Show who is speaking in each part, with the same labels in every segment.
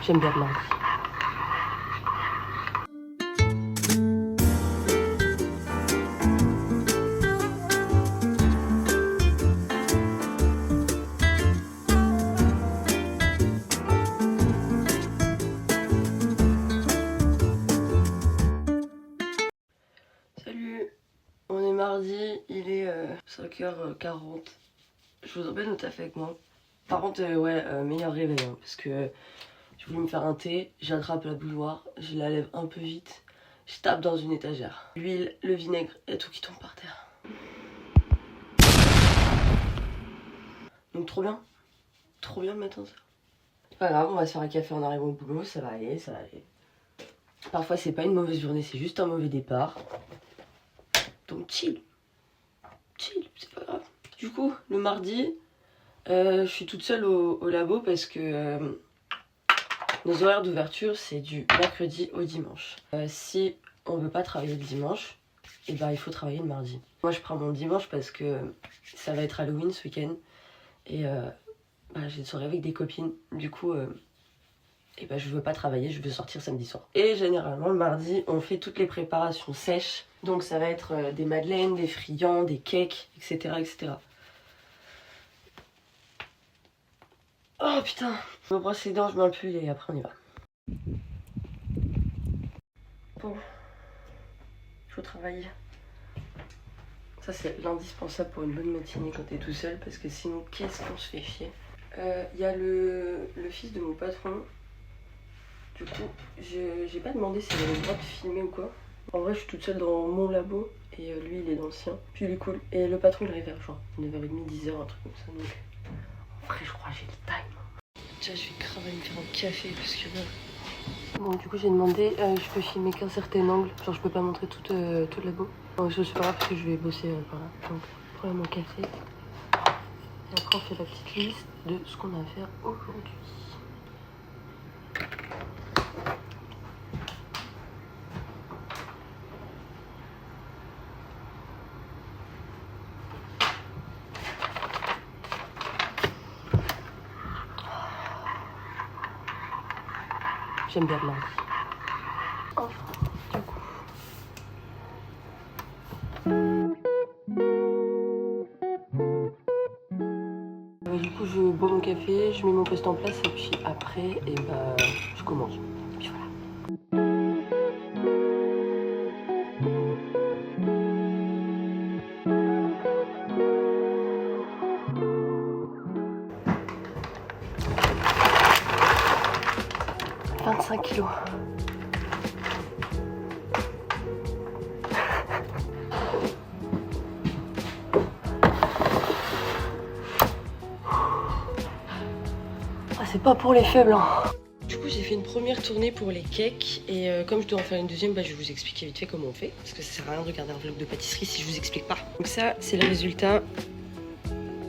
Speaker 1: J'aime bien le mardi. Salut, on est mardi, il est 5h40. Je vous emmène au taf avec moi. Par contre, meilleur réveil, hein, parce que je voulais me faire un thé, j'attrape la bouilloire, je la lève un peu vite, je tape dans une étagère. L'huile, le vinaigre et tout qui tombe par terre. Donc trop bien le matin ça. C'est pas grave, on va se faire un café en arrivant au boulot, ça va aller, ça va aller. Parfois c'est pas une mauvaise journée, c'est juste un mauvais départ. Donc chill, c'est pas grave. Du coup, le mardi, je suis toute seule au labo parce que nos horaires d'ouverture c'est du mercredi au dimanche. Si on veut pas travailler le dimanche, et ben il faut travailler le mardi. Moi je prends mon dimanche parce que ça va être Halloween ce week-end et j'ai une soirée avec des copines. Du coup, je veux pas travailler, je veux sortir samedi soir. Et généralement le mardi on fait toutes les préparations sèches. Donc ça va être des madeleines, des friands, des cakes, etc. Oh putain, je me brosse les dents, je mets un pull et après on y va. Bon, il faut travailler. Ça c'est l'indispensable pour une bonne matinée quand t'es tout seul, parce que sinon qu'est-ce qu'on se fait chier. Y a le fils de mon patron. Du coup, j'ai pas demandé s'il avait le droit de filmer ou quoi. En vrai je suis toute seule dans mon labo et lui il est dans le sien. Puis il est cool. Et le patron il arrive vers genre 9h30, 10h, un truc comme ça. Donc en vrai je crois que j'ai le time. Tiens, je vais grave aller me faire un café parce que bon, du coup j'ai demandé, je peux filmer qu'un certain angle, genre je peux pas montrer tout le labo. Bon, c'est pas grave parce que je vais bosser par là. Donc prends mon café. Et après on fait la petite liste de ce qu'on a à faire aujourd'hui. J'aime bien le mardi. Oh, du coup, je bois mon café, je mets mon poste en place et puis après, je commence. Puis voilà. « 25 kilos. C'est pas pour les faibles, hein. Du coup j'ai fait une première tournée pour les cakes et comme je dois en faire une deuxième, je vais vous expliquer vite fait comment on fait, parce que ça sert à rien de regarder un vlog de pâtisserie si je vous explique pas. Donc ça c'est le résultat,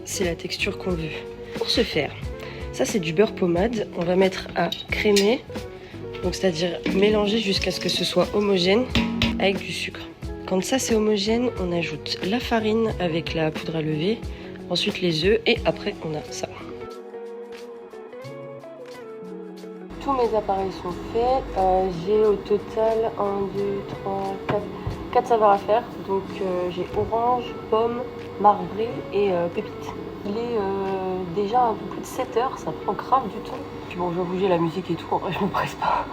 Speaker 1: c'est la texture qu'on veut. Pour ce faire, ça c'est du beurre pommade, on va mettre à crémer, donc c'est-à-dire mélanger jusqu'à ce que ce soit homogène avec du sucre. Quand ça c'est homogène, on ajoute la farine avec la poudre à lever, ensuite les œufs et après on a ça. Tous mes appareils sont faits, j'ai au total 1, 2, 3, 4 saveurs à faire. Donc j'ai orange, pomme, marbré et pépite. Il est déjà un peu plus de 7 heures, ça prend grave du temps. Puis bon, je vais bouger la musique et tout, en vrai je me presse pas.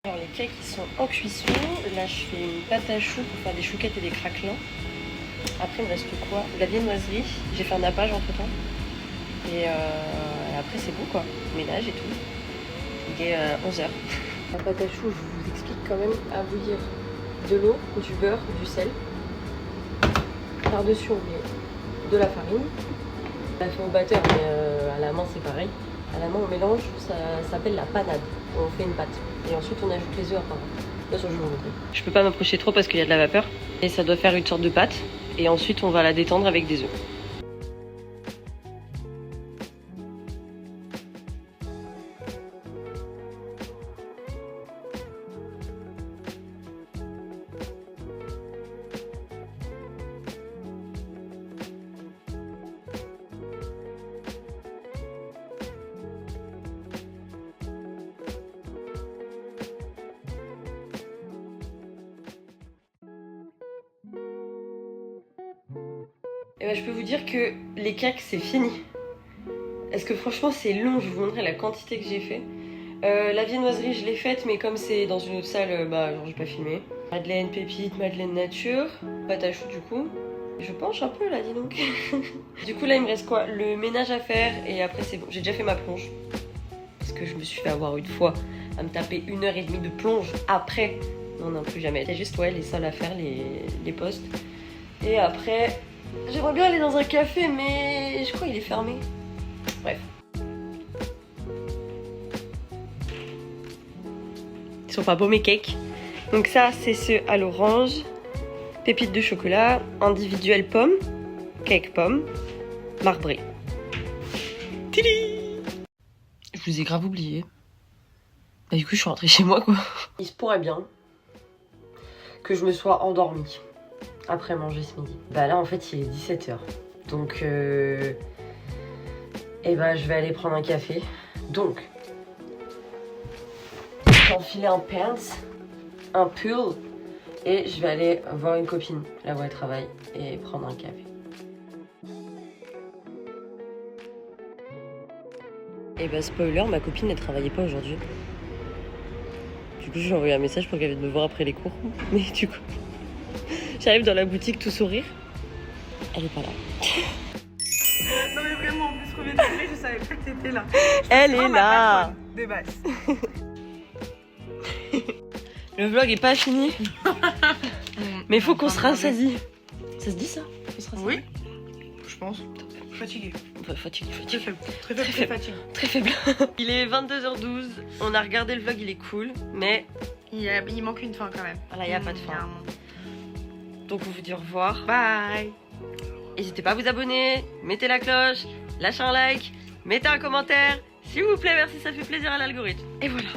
Speaker 1: Alors les cakes ils sont en cuisson, là je fais une pâte à choux pour faire des chouquettes et des craquelins. Après il me reste quoi? De la viennoiserie, j'ai fait un nappage entre temps. Et après c'est bon quoi, ménage et tout. Il est 11h. La pâte à choux, je vous explique quand même, à bouillir de l'eau, du beurre, du sel. Par-dessus on met de la farine, On l'a fait au batteur, mais à la main c'est pareil. À la main on mélange, ça s'appelle la panade. On fait une pâte. Et ensuite on ajoute les œufs à part. Là, je vais vous montrer. Je peux pas m'approcher trop parce qu'il y a de la vapeur. Et ça doit faire une sorte de pâte. Et ensuite on va la détendre avec des œufs. Et ben, je peux vous dire que les cakes c'est fini. Est-ce que franchement c'est long, je vous montrerai la quantité que j'ai fait. La viennoiserie je l'ai faite mais comme c'est dans une autre salle, bah genre j'ai pas filmé. Madeleine pépite, madeleine nature, pâte à choux du coup. Je penche un peu là dis donc. Du coup là il me reste quoi? Le ménage à faire et après c'est bon. J'ai déjà fait ma plonge. Parce que je me suis fait avoir une fois à me taper 1h30 de plonge après. Non plus jamais. Il y a juste ouais les salles à faire, les postes. Et après... J'aimerais bien aller dans un café, mais je crois qu'il est fermé. Bref. Ils sont pas beaux mes cakes. Donc ça, c'est ceux à l'orange. Pépites de chocolat. Individuel pomme. Cake pomme. Marbré. Tili! Je vous ai grave oublié. Bah, du coup, je suis rentrée chez moi, quoi. Il se pourrait bien que je me sois endormie après manger ce midi. Bah là en fait il est 17h. Donc et bah je vais aller prendre un café. Donc je vais enfiler un pants, un pull et je vais aller voir une copine là où elle travaille et prendre un café. Et bah spoiler, ma copine elle travaillait pas aujourd'hui. Du coup j'ai envoyé un message pour qu'elle vienne me voir après les cours. Mais du coup j'arrive dans la boutique tout sourire. Elle est pas là.
Speaker 2: Non mais vraiment, en plus premier degré, je savais pas que t'étais là.
Speaker 1: Elle est là.
Speaker 2: De base.
Speaker 1: Le vlog est pas fini. Mais faut qu'on se rassasie. Ça se dit ça?
Speaker 2: Oui, je pense. Fatigué.
Speaker 1: Fatigué.
Speaker 2: Très faible. Très fatigué.
Speaker 1: Très faible. Il est 22h12. On a regardé le vlog, il est cool. Mais
Speaker 2: Il manque une fin quand même.
Speaker 1: voilà, il n'y a pas de fin. Donc on vous dit au revoir.
Speaker 2: Bye.
Speaker 1: N'hésitez pas à vous abonner, mettez la cloche, lâchez un like, mettez un commentaire. S'il vous plaît, merci, ça fait plaisir à l'algorithme. Et voilà.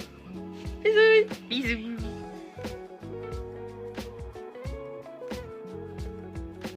Speaker 1: Bisous.
Speaker 2: Bisous.